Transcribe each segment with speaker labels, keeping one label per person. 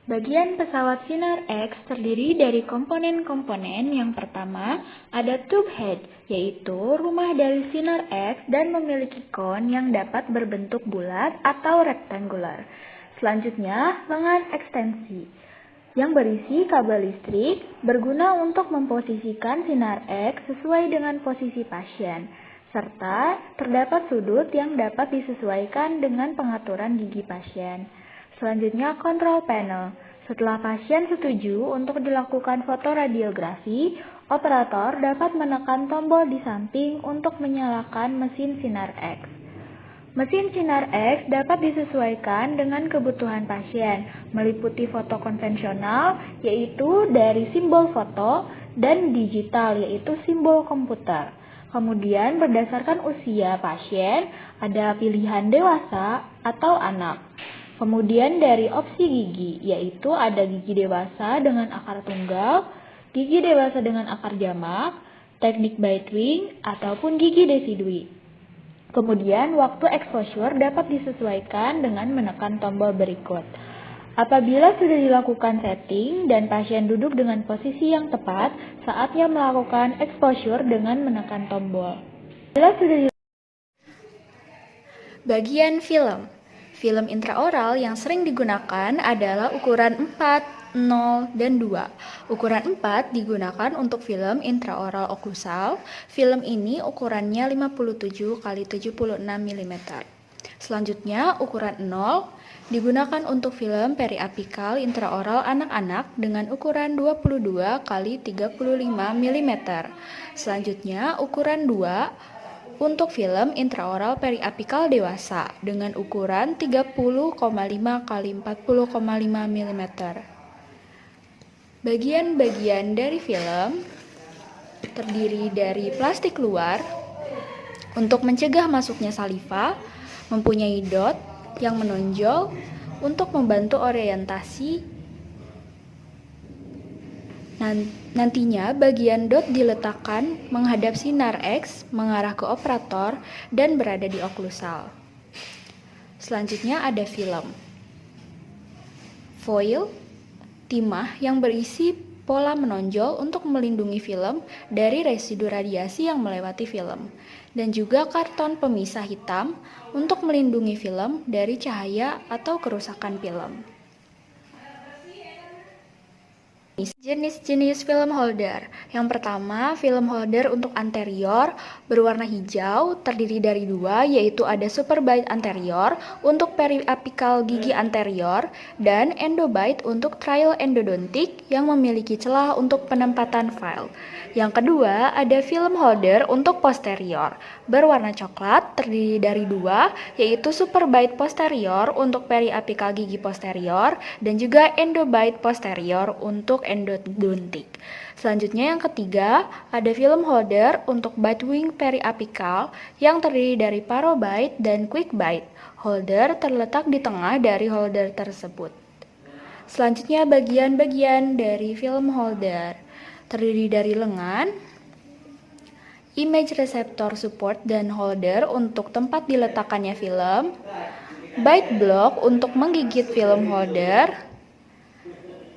Speaker 1: Bagian pesawat Sinar X terdiri dari komponen-komponen. Yang pertama, ada tube head, yaitu rumah dari Sinar X dan memiliki kon yang dapat berbentuk bulat atau rektangular. Selanjutnya, lengan ekstensi yang berisi kabel listrik berguna untuk memposisikan Sinar X sesuai dengan posisi pasien, serta terdapat sudut yang dapat disesuaikan dengan pengaturan gigi pasien. Selanjutnya, kontrol panel. Setelah pasien setuju untuk dilakukan fotoradiografi, operator dapat menekan tombol di samping untuk menyalakan mesin Sinar X. Mesin Sinar X dapat disesuaikan dengan kebutuhan pasien, meliputi foto konvensional, yaitu dari simbol foto, dan digital, yaitu simbol komputer. Kemudian berdasarkan usia pasien, ada pilihan dewasa atau anak. Kemudian dari opsi gigi, yaitu ada gigi dewasa dengan akar tunggal, gigi dewasa dengan akar jamak, teknik bite wing, ataupun gigi decidui. Kemudian waktu exposure dapat disesuaikan dengan menekan tombol berikut. Apabila sudah dilakukan setting dan pasien duduk dengan posisi yang tepat, saatnya melakukan exposure dengan menekan tombol. Bagian film. Film intraoral yang sering digunakan adalah ukuran 4, 0, dan 2. Ukuran 4 digunakan untuk film intraoral oklusal. Film ini ukurannya 57 x 76 mm. Selanjutnya, ukuran 0 digunakan untuk film periapikal intraoral anak-anak dengan ukuran 22 x 35 mm. Selanjutnya, ukuran 2 untuk film intraoral periapikal dewasa dengan ukuran 30,5 x 40,5 mm. Bagian-bagian dari film terdiri dari plastik luar untuk mencegah masuknya saliva, mempunyai dot yang menonjol untuk membantu orientasi. Nantinya bagian dot diletakkan menghadap Sinar X, mengarah ke operator, dan berada di oklusal. Selanjutnya ada film. Foil, timah yang berisi pola menonjol untuk melindungi film dari residu radiasi yang melewati film. Dan juga karton pemisah hitam untuk melindungi film dari cahaya atau kerusakan film. Jenis-jenis film holder. Yang pertama, film holder untuk anterior berwarna hijau terdiri dari 2, yaitu ada superbite anterior untuk periapikal gigi anterior dan endobite untuk trial endodontik yang memiliki celah untuk penempatan file. Yang kedua, ada film holder untuk posterior berwarna coklat terdiri dari 2, yaitu superbite posterior untuk periapikal gigi posterior dan juga endobite posterior untuk endodontik. Selanjutnya yang ketiga, ada film holder untuk bite wing periapikal yang terdiri dari parobite dan quickbite. Holder terletak di tengah dari holder tersebut. Selanjutnya bagian-bagian dari film holder terdiri dari lengan, image receptor support dan holder untuk tempat diletakkannya film, bite block untuk menggigit film holder,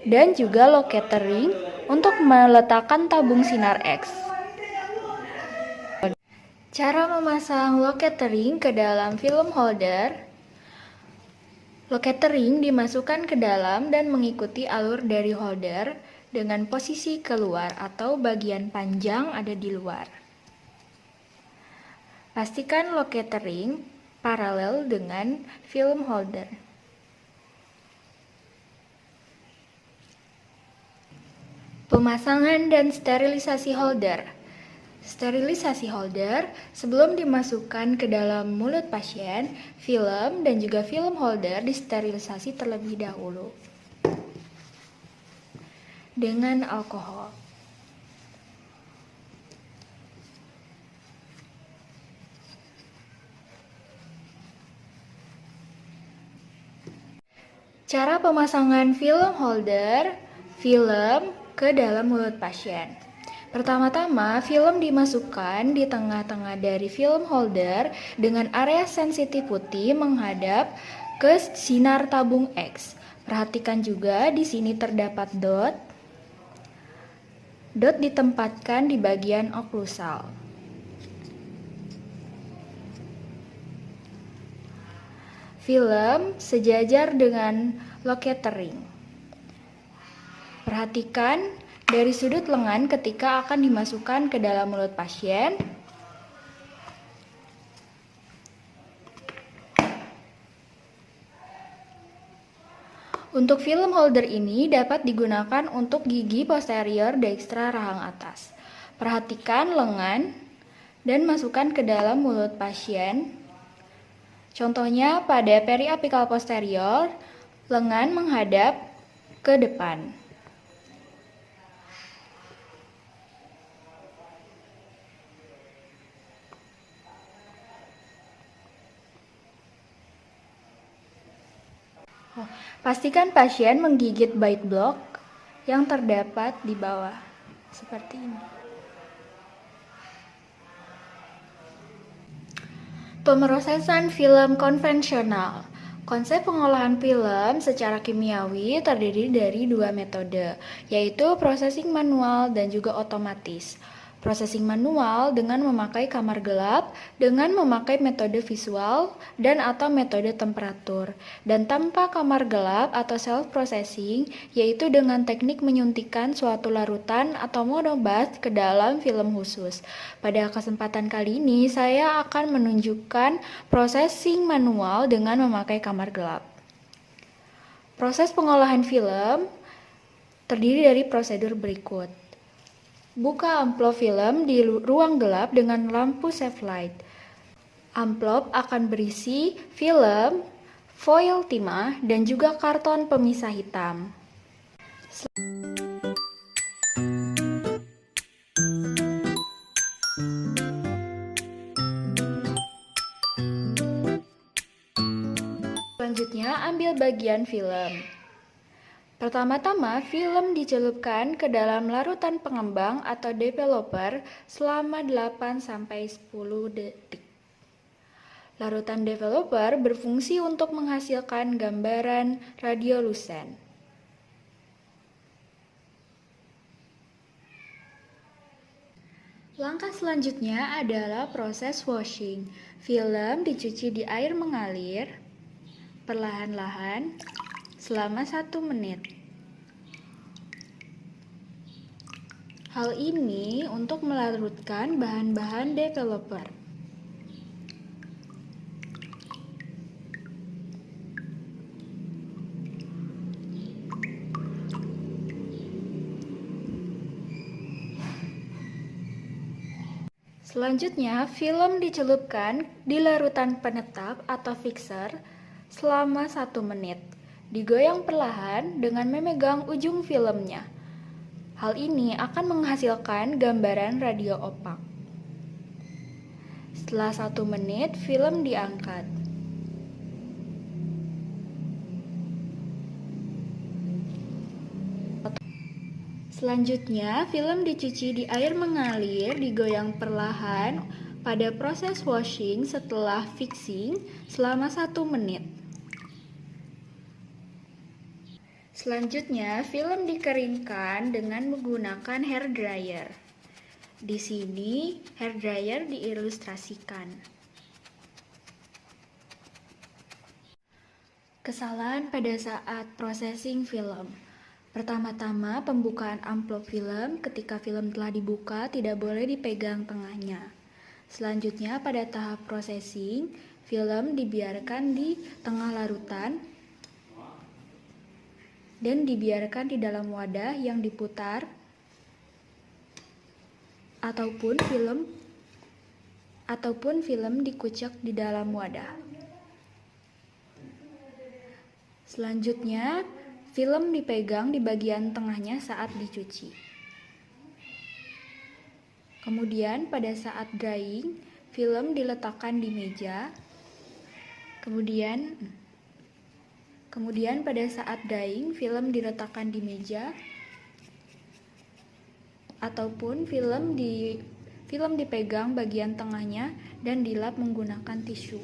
Speaker 1: dan juga locator ring untuk meletakkan tabung Sinar X. Cara memasang locator ring ke dalam film holder. Locator ring dimasukkan ke dalam dan mengikuti alur dari holder dengan posisi keluar atau bagian panjang ada di luar. Pastikan locator ring paralel dengan film holder. Pemasangan dan sterilisasi holder. Sterilisasi holder sebelum dimasukkan ke dalam mulut pasien, film dan juga film holder disterilisasi terlebih dahulu dengan alkohol. Cara pemasangan film holder film ke dalam mulut pasien. Pertama-tama, film dimasukkan di tengah-tengah dari film holder dengan area sensitif putih menghadap ke sinar tabung X. Perhatikan juga di sini terdapat dot. Dot ditempatkan di bagian oklusal. Film sejajar dengan locator ring. Perhatikan dari sudut lengan ketika akan dimasukkan ke dalam mulut pasien. Untuk film holder ini dapat digunakan untuk gigi posterior dextra rahang atas. Perhatikan lengan dan masukkan ke dalam mulut pasien. Contohnya pada periapikal posterior, lengan menghadap ke depan. Pastikan pasien menggigit bite block yang terdapat di bawah, seperti ini. Pemrosesan film konvensional. Konsep pengolahan film secara kimiawi terdiri dari dua metode, yaitu processing manual dan juga otomatis. Processing manual dengan memakai kamar gelap, dengan memakai metode visual dan atau metode temperatur, dan tanpa kamar gelap atau self-processing, yaitu dengan teknik menyuntikkan suatu larutan atau monobath ke dalam film khusus. Pada kesempatan kali ini, saya akan menunjukkan processing manual dengan memakai kamar gelap. Proses pengolahan film terdiri dari prosedur berikut. Buka amplop film di ruang gelap dengan lampu safe light. Amplop akan berisi film, foil timah, dan juga karton pemisah hitam. Selanjutnya, ambil bagian film. Pertama-tama, film dicelupkan ke dalam larutan pengembang atau developer selama 8-10 detik. Larutan developer berfungsi untuk menghasilkan gambaran radiolusen. Langkah selanjutnya adalah proses washing. Film dicuci di air mengalir perlahan-lahan selama 1 menit. Hal ini untuk melarutkan bahan-bahan developer. Selanjutnya, film dicelupkan di larutan penetap atau fixer selama 1 menit. Digoyang perlahan dengan memegang ujung filmnya. Hal ini akan menghasilkan gambaran radio opak. Setelah 1 menit, film diangkat. Selanjutnya, film dicuci di air mengalir, digoyang perlahan pada proses washing setelah fixing selama 1 menit. Selanjutnya, film dikeringkan dengan menggunakan hair dryer. Di sini, hair dryer diilustrasikan. Kesalahan pada saat processing film. Pertama-tama, pembukaan amplop film. Ketika film telah dibuka, tidak boleh dipegang tengahnya. Selanjutnya, pada tahap processing, film dibiarkan di tengah larutan dan dibiarkan di dalam wadah yang diputar ataupun film dikucek di dalam wadah. Selanjutnya, film dipegang di bagian tengahnya saat dicuci. Kemudian pada saat drying, film diletakkan di meja. Kemudian pada saat drying, film diletakkan di meja ataupun film dipegang bagian tengahnya dan dilap menggunakan tisu.